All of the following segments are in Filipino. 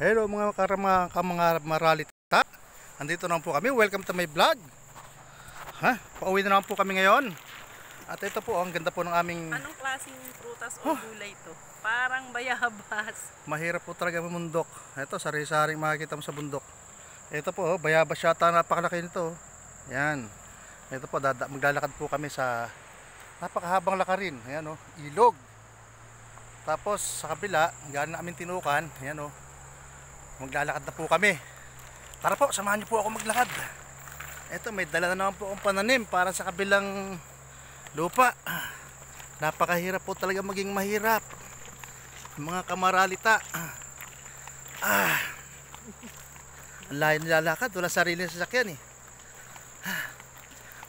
Hello mga maralita. Andito naman po kami. Welcome to my vlog. Pauwi na naman po kami ngayon. At ito po, ang ganda po ng aming... Anong klaseng prutas o gulay ito? Parang bayabas. Mahirap po talaga ang bundok. Ito, sari-saring makikita mo sa bundok. Ito po, bayabas yata, napakalaki nito. Yan. Ito po, maglalakad po kami sa napakahabang lakarin. Ayan o, ilog. Tapos sa kabila, gano'n namin tinukan. Ayan o, maglalakad na po kami. Tara po, samahan niyo po ako maglakad. Ito, may dala na naman po akong pananim para sa kabilang lupa. Napakahirap po talaga maging mahirap, mga kamaralita. Ang layo nilalakad, wala sarili na sasakyan eh.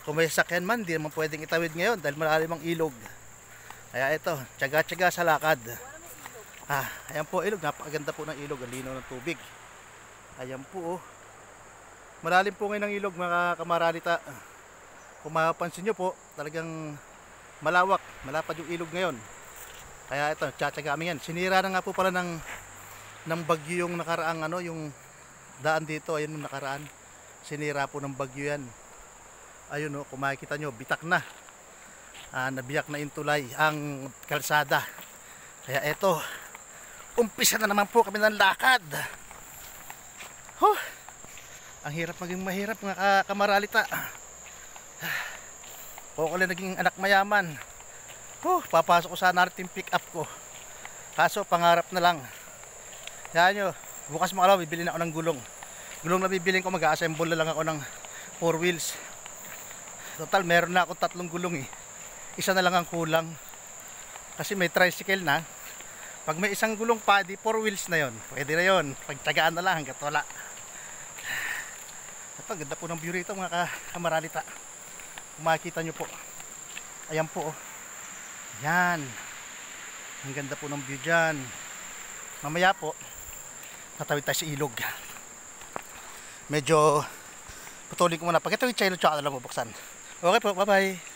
Kung may sasakyan man, di naman pwedeng itawid ngayon dahil malalim ang ilog. Kaya ito, tiyaga-tiyaga sa lakad. Ayan po ilog, napakaganda po ng ilog, ang linaw ng tubig. Ayan po oh. Malalim po ngayon ng ilog mga kamaralita. Kung mapapansin nyo po, talagang malawak, malapad yung ilog ngayon. Kaya ito, tiyatyaga kami yan. Sinira na nga po pala ng bagyo yung nakaraang yung daan dito, ayun yung nakaraan. Sinira po ng bagyo yan. Ayun oh, kung makikita nyo, bitak na. Nabiyak na intulay ang kalsada. Kaya ito, umpisa na naman po kami ng lakad. Ang hirap maging mahirap mga kamaralita. Kung ako lang naging anak mayaman, papasok ko sana natin pick up ko. Kaso pangarap na lang. Yan nyo, bukas makalaw bibili na ako ng gulong. Gulong na bibilin ko, mag-assemble na lang ako ng 4 wheels. Total meron na ako 3 gulong eh. Isa na lang ang kulang. Kasi may tricycle na. Pag may isang gulong pa, di 4 wheels na yon. Pwede na yon. Pagtyagaan na lang hanggat wala. Ito, ganda po ng view rito mga kamaralita. Kung makikita nyo po. Ayan po oh. Yan. Ang ganda po ng view dyan. Mamaya po, tatawid tayo sa ilog. Medyo putulin ko muna. Pag ito yung chilo, tsaka na lang bubuksan. Okay po, bye bye.